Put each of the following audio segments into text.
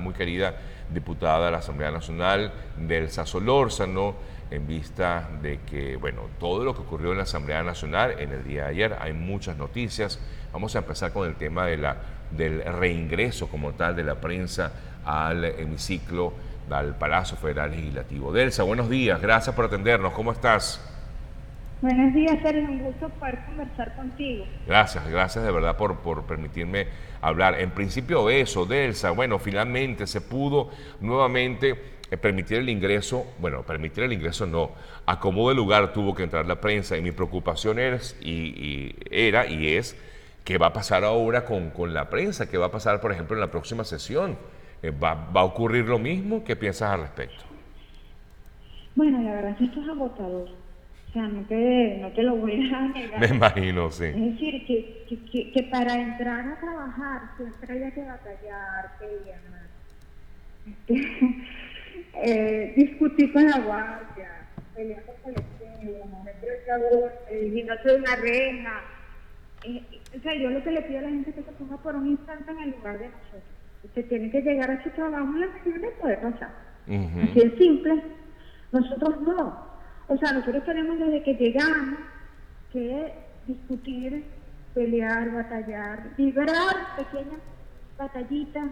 muy querida diputada de la Asamblea Nacional, Delsa Solórzano, en vista de que, bueno, todo lo que ocurrió en la Asamblea Nacional en el día de ayer, hay muchas noticias. Vamos a empezar con el tema del reingreso como tal de la prensa al hemiciclo, al Palacio Federal Legislativo. Delsa, buenos días, gracias por atendernos, ¿cómo estás? Buenos días, Sergio. Un gusto poder conversar contigo. Gracias de verdad por permitirme hablar. En principio eso, Delsa, bueno, finalmente se pudo nuevamente permitir el ingreso, bueno, permitir el ingreso no, a como de lugar tuvo que entrar la prensa y mi preocupación era y es qué va a pasar ahora con la prensa, qué va a pasar, por ejemplo, en la próxima sesión. ¿Va a ocurrir lo mismo? ¿Qué piensas al respecto? Bueno, la verdad es que esto es agotador. O sea, no te lo voy a Me negar. imagino, sí. Es decir, que para entrar a trabajar siempre había que batallar, pelear, discutir con la guardia, pelear con colectivos, meter el calor, guindarse de una reja. O sea, yo lo que le pido a la gente es que se ponga por un instante en el lugar de nosotros. Usted tiene que llegar a su trabajo en la mañana y poder pasar. Así Ujú. es simple. Nosotros no. O sea, nosotros tenemos desde que llegamos que discutir, pelear, batallar, librar pequeñas batallitas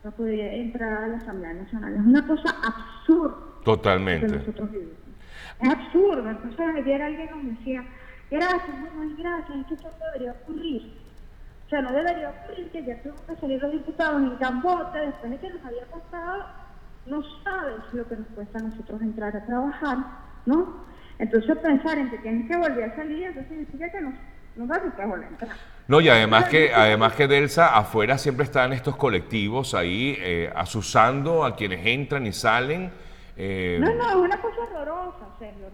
para poder entrar a la Asamblea Nacional. Es una cosa absurda lo que Totalmente. nosotros vivimos. Es absurdo. Entonces ayer alguien nos decía, gracias, no es gracias, es que eso no debería ocurrir. O sea, no debería ocurrir que ya tuvimos que salir los diputados en cambote después de que nos había costado, no sabes lo que nos cuesta a nosotros entrar a trabajar, ¿no? Entonces pensar en que tienen que volver a salir, entonces significa que no vamos a volver a entrar. No, y Entonces, además que Delsa, afuera siempre están estos colectivos ahí asusando a quienes entran y salen. no, eh, es una cosa horrorosa, Sergio,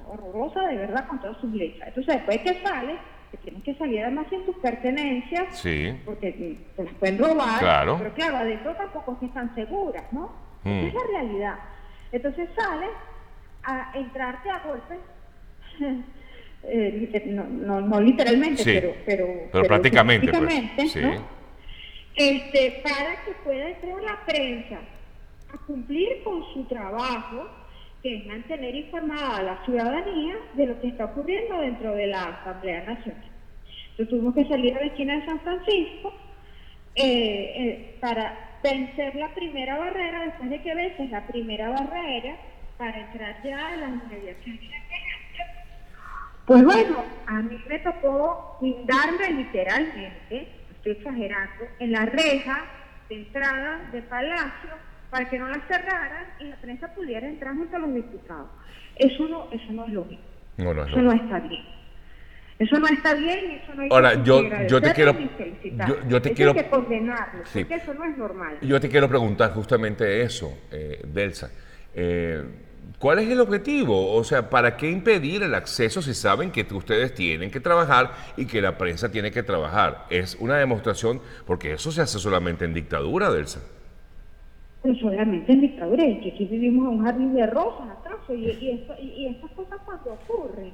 horrorosa de verdad con todas sus letras. Entonces después que sales, que tienes que salir además sin tus pertenencias, sí, porque te las pueden robar, claro. pero claro, adentro tampoco es que están seguras, ¿no? Esa Mm, es la realidad. Entonces sales a entrarte a golpes, no literalmente, sí, pero pero prácticamente, pues, simbólicamente, sí. ¿no? Para que pueda entrar la prensa a cumplir con su trabajo, que es mantener informada a la ciudadanía de lo que está ocurriendo dentro de la Asamblea Nacional. Entonces tuvimos que salir a la esquina de San Francisco para vencer la primera barrera, después de que vences la primera barrera, para entrar ya a las inmediaciones. Pues bueno, a mí me tocó guindarme literalmente, estoy exagerando, en la reja de entrada de Palacio para que no la cerraran y la prensa pudiera entrar junto a los diputados. Eso no es lógico. No, no es Eso no lógico. está bien. Eso no está bien y eso no hay que Ahora, ni yo te agradecerlo quiero, ni felicitarlo. yo te Eso hay quiero, que condenarlo, sí, porque eso no es normal. yo te quiero preguntar justamente eso, Delsa. Eh, ¿Cuál es el objetivo? O sea, ¿para qué impedir el acceso si saben que ustedes tienen que trabajar y que la prensa tiene que trabajar? Es una demostración, porque eso se hace solamente en dictadura, Delsa. Pero solamente en dictadura, es que aquí vivimos en un jardín de rosas, acaso, y estas cosas cuando ocurren,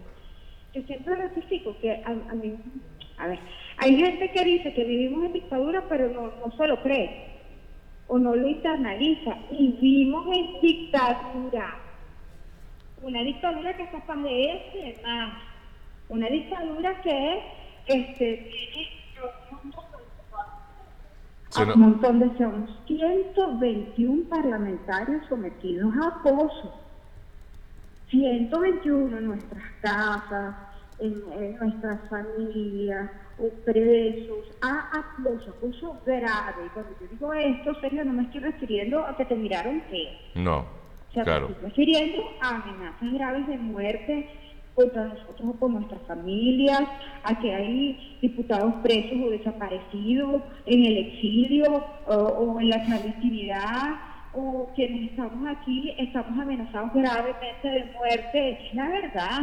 yo siempre ratifico que a ver, hay gente que dice que vivimos en dictadura, pero no se lo cree, o no lo internaliza, vivimos en dictadura, una dictadura que es capaz de eso y de más, una dictadura que tiene Sí, a no- un montón de somos 121 parlamentarios sometidos a acoso. 121 en nuestras casas, en nuestras familias, o presos, a acoso grave. Y cuando yo digo esto, serio, no me estoy refiriendo a que te miraron feo. no, O sea, me claro. estoy refiriendo a amenazas graves de muerte contra nosotros o con nuestras familias, a que hay diputados presos o desaparecidos en el exilio o en la clandestinidad, o quienes estamos aquí estamos amenazados gravemente de muerte. Es la verdad.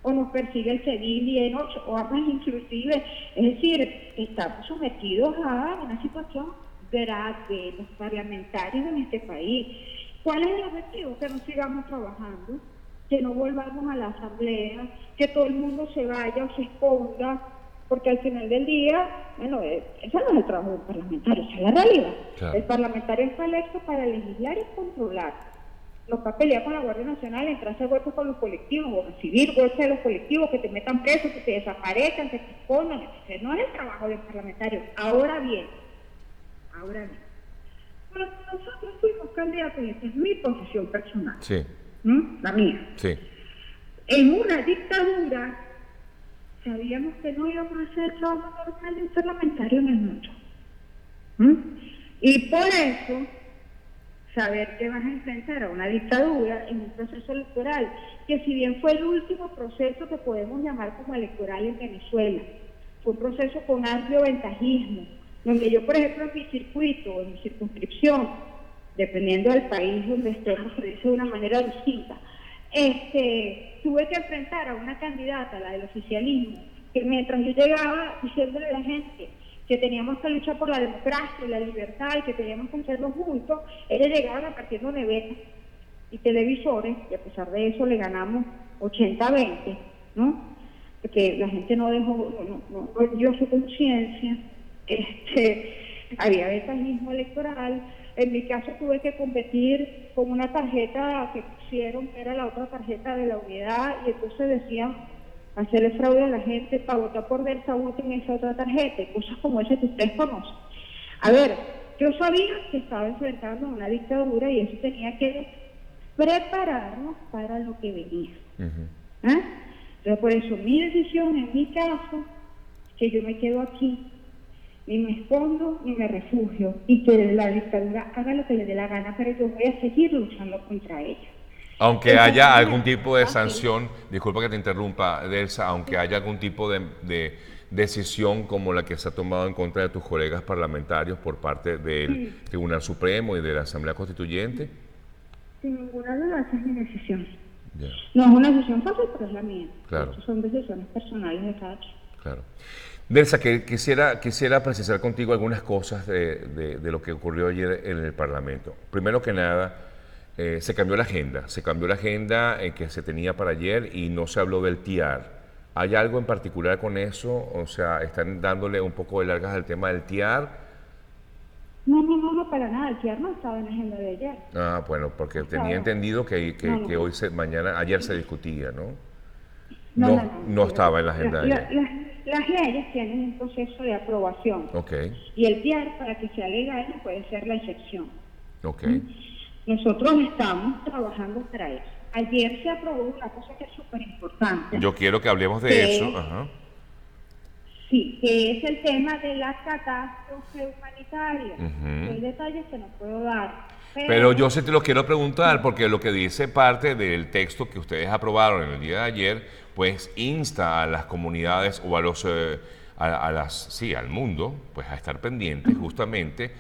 O nos persigue el CEDIL o ambas inclusive. Es decir, estamos sometidos a una situación grave, los parlamentarios en este país. ¿Cuál es el objetivo? Que no sigamos trabajando, que no volvamos a la asamblea, que todo el mundo se vaya o se esconda, porque al final del día, bueno, ese no es el trabajo del parlamentario, esa es la realidad. Claro. El parlamentario está electo para legislar y controlar. No para pelear con la Guardia Nacional, entrarse a golpes con los colectivos, o recibir golpes de los colectivos, que te metan presos, que te desaparezcan, que te escondan. Ese no es el trabajo del parlamentario. Ahora bien, cuando nosotros fuimos candidatos, y esta es mi posición personal, Sí, la mía, sí. en una dictadura sabíamos que no íbamos a hacer el trabajo normal de un parlamentario en el mundo. Y por eso, saber que vas a enfrentar a una dictadura en un proceso electoral, que si bien fue el último proceso que podemos llamar como electoral en Venezuela, fue un proceso con amplio ventajismo, donde yo, por ejemplo, en mi circuito, en mi circunscripción, dependiendo del país donde estemos, se dice de una manera distinta, tuve que enfrentar a una candidata, la del oficialismo, que mientras yo llegaba diciéndole a la gente que teníamos que luchar por la democracia y la libertad y que teníamos que hacerlo juntos, ella llegaba repartiendo neveras y televisores, y a pesar de eso le ganamos 80-20, ¿no? Porque la gente no dio su conciencia, había ventajismo electoral. En mi caso tuve que competir con una tarjeta que pusieron, que era la otra tarjeta de la unidad, y entonces decían, hacerle fraude a la gente para votar por Delsa, voten esa otra tarjeta, y cosas como esas que ustedes conocen. A ver, yo sabía que estaba enfrentando a una dictadura y eso tenía que prepararnos para lo que venía. Entonces, por eso mi decisión, en mi caso, que yo me quedo aquí, ni me escondo ni me refugio, y que la dictadura haga lo que le dé la gana, pero yo voy a seguir luchando contra ella. Aunque haya algún tipo de sanción, disculpa que te interrumpa, Delsa, aunque haya algún tipo de decisión como la que se ha tomado en contra de tus colegas parlamentarios por parte del Tribunal Supremo y de la Asamblea Constituyente. Sin ninguna duda, esa es mi decisión. Yeah. No es una decisión fácil, pero es la mía. Claro. Estas son decisiones personales de cada quien. Claro. Delsa, que quisiera precisar contigo algunas cosas de lo que ocurrió ayer en el Parlamento. Primero que nada, se cambió la agenda que se tenía para ayer y no se habló del TIAR. ¿Hay algo en particular con eso? O sea, ¿están dándole un poco de largas al tema del TIAR? No, para nada. El TIAR no estaba en la agenda de ayer. Ah, bueno, porque tenía entendido que ayer se discutía, ¿no? No estaba en la agenda de ayer. Las leyes tienen un proceso de aprobación. Okay. Y el TIAR, para que sea legal, no puede ser la excepción. Okay. Nosotros estamos trabajando para eso. Ayer se aprobó una cosa que es súper importante. Yo quiero que hablemos de eso. Ajá. Sí, que es el tema de la catástrofe humanitaria. Hay detalles que no puedo dar. Pero yo sí te lo quiero preguntar, porque lo que dice parte del texto que ustedes aprobaron en el día de ayer, pues insta a las comunidades o a los al mundo, pues a estar pendientes justamente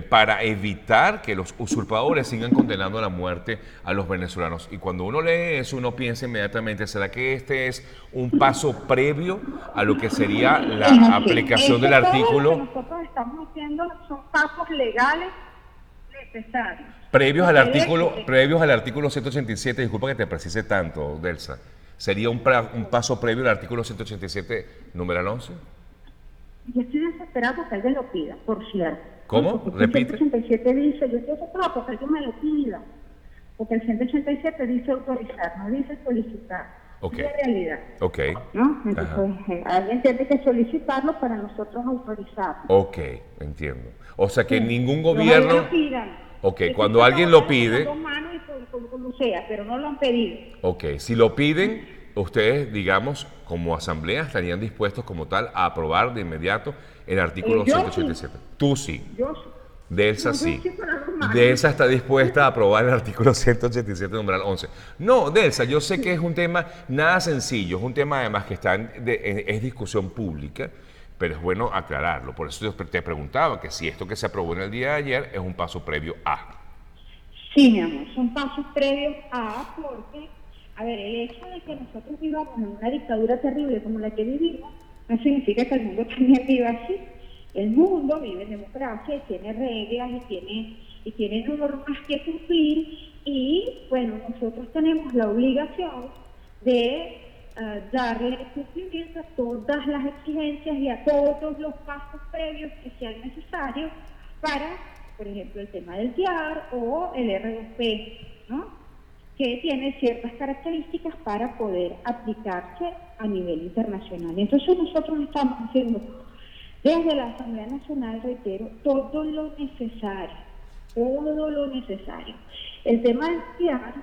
para evitar que los usurpadores sigan condenando a la muerte a los venezolanos. Y cuando uno lee eso, uno piensa inmediatamente, ¿será que este es un paso previo a lo que sería la aplicación del artículo? Lo que nosotros estamos haciendo son pasos legales necesarios. Previos al artículo 187, disculpa que te precise tanto, Delsa, ¿sería un paso previo al artículo 187, numeral 11? Yo estoy desesperado porque alguien lo pida, por cierto. ¿Cómo? Porque Repite. El 187 dice, yo estoy desesperado porque alguien me lo pida. Porque el 187 dice autorizar, no dice solicitar. Okay. Es la realidad. Ok. ¿No? Entonces, alguien tiene que solicitarlo para nosotros autorizarlo. Ok, entiendo. O sea que ningún gobierno... No lo pidan. Ok, cuando alguien lo pide... Con manos y como sea, pero no lo han pedido. Ok, si lo piden, ustedes, digamos, como asamblea, estarían dispuestos como tal a aprobar de inmediato el artículo 187. Sí. Tú sí. Yo sí. Delsa sí. Delsa está dispuesta a aprobar el artículo 187, numeral 11. No, Delsa, yo sé que es un tema nada sencillo, es un tema además que es discusión pública, pero es bueno aclararlo. Por eso yo te preguntaba que si esto que se aprobó en el día de ayer es un paso previo a. Sí, mi amor, son pasos previos a, porque, a ver, el hecho de que nosotros vivamos en una dictadura terrible como la que vivimos, no significa que el mundo también viva así. El mundo vive en democracia y tiene reglas y tiene normas que cumplir y, bueno, nosotros tenemos la obligación de darle cumplimiento a todas las exigencias y a todos los pasos previos que sean necesarios para, por ejemplo, el tema del TIAR o el R2P, ¿no? Que tiene ciertas características para poder aplicarse a nivel internacional. Entonces nosotros estamos haciendo desde la Asamblea Nacional, reitero, todo lo necesario, todo lo necesario. El tema del TIAR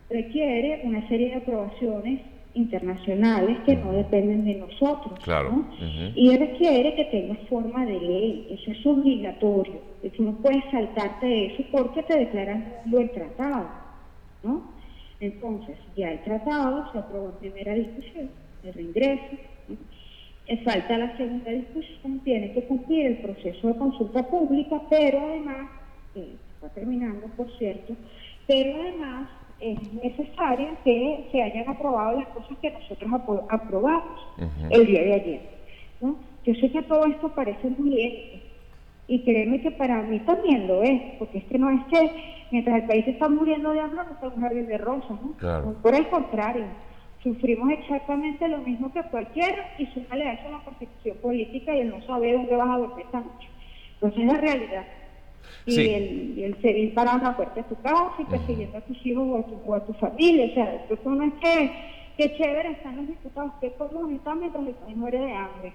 requiere una serie de aprobaciones internacionales que no dependen de nosotros, Claro. ¿no? Y requiere que tenga forma de ley, eso es obligatorio, tú no puedes saltarte de eso porque te declaran nulo el tratado, ¿no? Entonces, ya el tratado se aprobó en primera discusión, el reingreso, ¿no? Falta la segunda discusión, tiene que cumplir el proceso de consulta pública, pero además, está terminando por cierto, pero además es necesario que se hayan aprobado las cosas que nosotros aprobamos el día de ayer, ¿no? Yo sé que todo esto parece muy lento, y créeme que para mí también lo es, porque es que no es que mientras el país se está muriendo de hambre, no está un jardín de rosas, ¿no? Claro. Por el contrario, sufrimos exactamente lo mismo que cualquiera, y súmale a eso la persecución política y el no saber dónde vas a dormir esta noche. Entonces es la realidad. Y, Sí. el seguir parando la puerta de tu casa y persiguiendo a tus hijos o a tu familia. O sea, eso no es que chévere están los diputados, que común están mientras el país muere de hambre.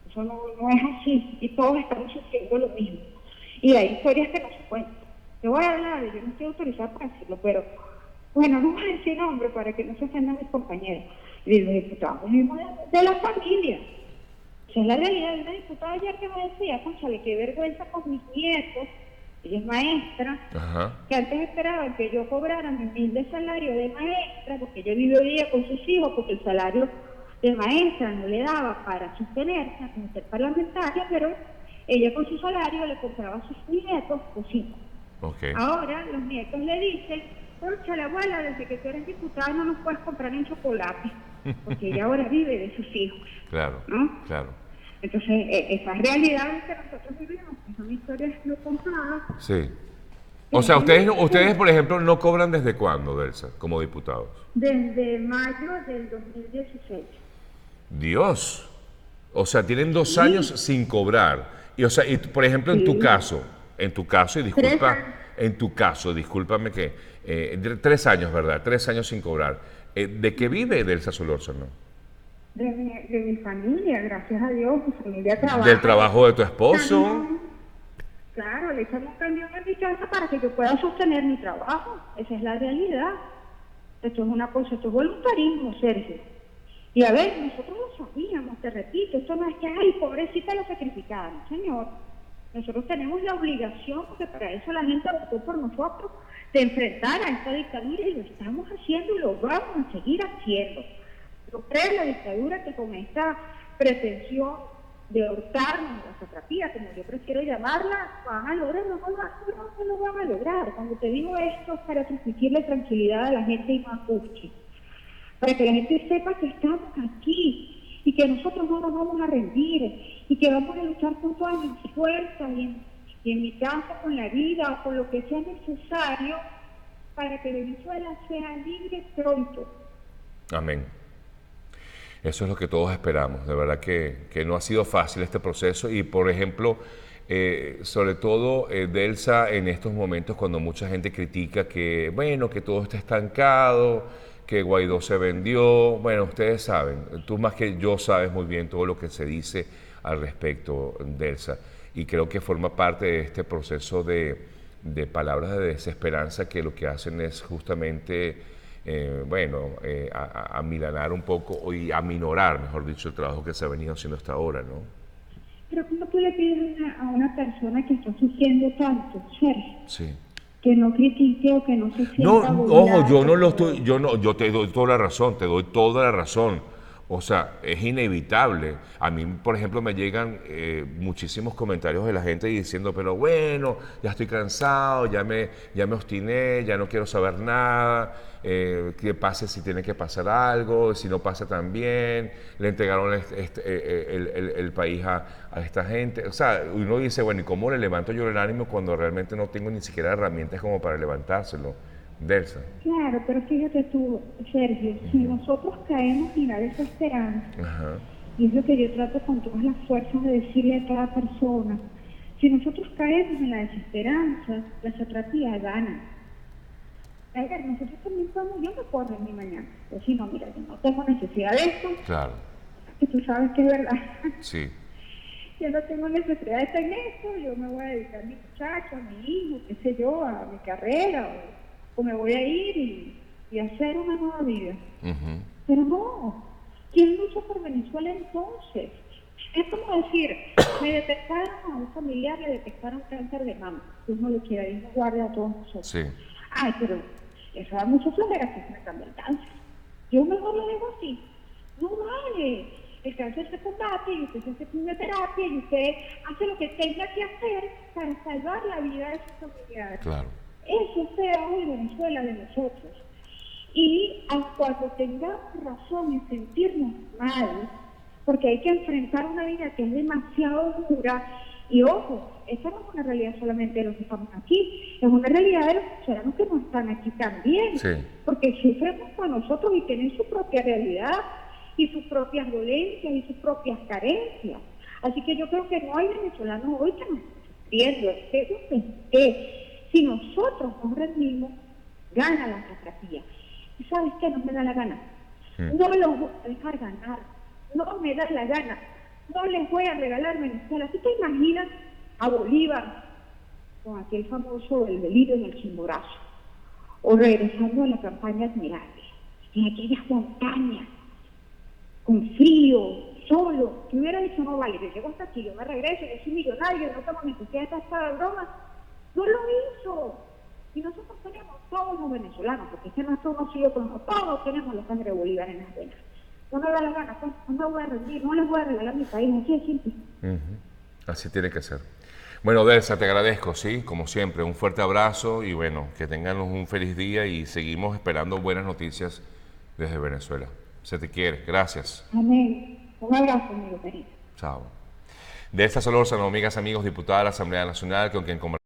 Eso no es así, y todos estamos sufriendo lo mismo. Y hay historias que no se cuentan. Te voy a hablar, yo no estoy autorizada para decirlo, pero bueno, no voy a decir nombre para que no se ofendan mis compañeros. Y los diputados mismos de la familia. Esa es la realidad. De una diputada ayer que me decía, cónchale, qué vergüenza con mis nietos, ella es maestra, que antes esperaban que yo cobrara mi humilde salario de maestra, porque ella vive hoy día con sus hijos, porque el salario de maestra no le daba para sostenerse, como ser parlamentaria, pero ella con su salario le compraba a sus nietos cositas. Okay. Ahora los nietos le dicen, cónchale abuela, desde que tú eres diputada no nos puedes comprar un chocolate, porque ella ahora vive de sus hijos. Claro, ¿no? claro. Entonces, esas realidades que nosotros vivimos, que son historias no contadas. Sí. O sea, ustedes, por ejemplo, no cobran desde cuándo, Delsa, como diputados. Desde mayo del 2016. Dios. O sea, tienen 2 Sí. años sin cobrar. Y, o sea, y, por ejemplo, en tu Sí. caso, y 3 años. en tu caso, discúlpame que, 3 años, ¿verdad? 3 años sin cobrar. ¿De qué vive Delsa Solórzano? De mi familia, gracias a Dios, mi familia trabaja. ¿Del trabajo de tu esposo? Claro, le echan un camión en mi casa para que yo pueda sostener mi trabajo. Esa es la realidad. Esto es una cosa, esto es voluntarismo, Sergio. Y a ver, nosotros lo sabíamos, te repito, esto no es que, ay, pobrecita la sacrificaron, señor. Nosotros tenemos la obligación, porque para eso la gente votó por nosotros, de enfrentar a esta dictadura, y lo estamos haciendo y lo vamos a seguir haciendo. Yo creo en la dictadura que con esta pretensión de hurtarnos, la satrapía, como yo prefiero llamarla, van a lograr, no lo van a lograr. Cuando te digo esto es para transmitirle tranquilidad a la gente y no angustia, para que la gente sepa que estamos aquí y que nosotros no nos vamos a rendir y que vamos a luchar con todas mis fuerzas y en mi caso con la vida o con lo que sea necesario para que Venezuela sea libre pronto. Amén. Eso es lo que todos esperamos. De verdad que no ha sido fácil este proceso y, por ejemplo, sobre todo, Delsa, en estos momentos cuando mucha gente critica que, bueno, que todo está estancado, que Guaidó se vendió, bueno, ustedes saben, tú más que yo sabes muy bien todo lo que se dice al respecto, Delsa, y creo que forma parte de este proceso de palabras de desesperanza que lo que hacen es justamente... amilanar un poco y aminorar, mejor dicho, el trabajo que se ha venido haciendo hasta ahora, ¿no? Pero ¿cómo tú le pides a una persona que está sufriendo tanto, Sergio, Sí. que no critique o que no se sienta No, ojo, yo no lo burlado? estoy, yo te doy toda la razón, te doy toda la razón. O sea, es inevitable. A mí, por ejemplo, me llegan muchísimos comentarios de la gente diciendo, pero bueno, ya estoy cansado, ya me obstiné, ya no quiero saber nada, qué pase si tiene que pasar algo, si no pasa también, le entregaron el país a esta gente. O sea, uno dice, bueno, ¿y cómo le levanto yo el ánimo cuando realmente no tengo ni siquiera herramientas como para levantárselo? Delsa. Claro, pero fíjate tú, Sergio, si nosotros caemos en la desesperanza, Ajá. y es lo que yo trato con todas las fuerzas de decirle a cada persona, si nosotros caemos en la desesperanza, la satrapía gana. A ver, nosotros también podemos, yo me puedo rendir mañana, pero si no, mira, yo no tengo necesidad de esto, Claro. que tú sabes que es verdad. Sí. Yo no tengo necesidad de estar en esto, yo me voy a dedicar a mi muchacho, a mi hijo, qué sé yo, a mi carrera, o me voy a ir y hacer una nueva vida. Ujú. Pero no, ¿quién lucha por Venezuela entonces? Es como decir, me detectaron a un familiar, le detectaron cáncer de mama. Dios no lo quiera, Dios nos guarde a todos nosotros. Sí. Ay, pero eso da mucho flojera que se me cambie el cáncer. Yo mejor lo dejo así. No vale. El cáncer se combate y usted se hace quimioterapia y usted hace lo que tenga que hacer para salvar la vida de sus familiares. Claro. Eso es feo de Venezuela, de nosotros. Y cuando tengamos razón en sentirnos mal, porque hay que enfrentar una vida que es demasiado dura, y ojo, esta no es una realidad solamente de los que estamos aquí, es una realidad de los ciudadanos que no están aquí también, Sí. porque sufren con nosotros y tienen su propia realidad, y sus propias dolencias, y sus propias carencias. Así que yo creo que no hay venezolanos hoy que nos estén sufriendo, si nosotros nos rendimos, gana la satrapía. ¿Y sabes qué? No me da la gana. No los voy a dejar ganar. No me da la gana. No les voy a regalar Venezuela. ¿Tú te imaginas a Bolívar con aquel famoso el delirio en el Chimborazo? O regresando a la campaña admirable, en aquellas montañas, con frío, solo, que hubiera dicho, no vale, yo llego hasta aquí, yo me regreso, yo soy millonario, no tengo necesidad de esta broma. No lo hizo. Y nosotros tenemos, todos los venezolanos, porque este no es uno solo, pero todos tenemos la sangre de Bolívar en las venas. No me da la gana, pues, no me voy a rendir, no les voy a regalar mi país, así de simple. Así tiene que ser. Bueno, Delsa, te agradezco, sí, como siempre, un fuerte abrazo y bueno, que tengan un feliz día y seguimos esperando buenas noticias desde Venezuela. Se te quiere, gracias. Amén. Un abrazo, amigo querido. Chao. Delsa Solórzano, amigas, amigos, diputada de la Asamblea Nacional, con quien conversamos.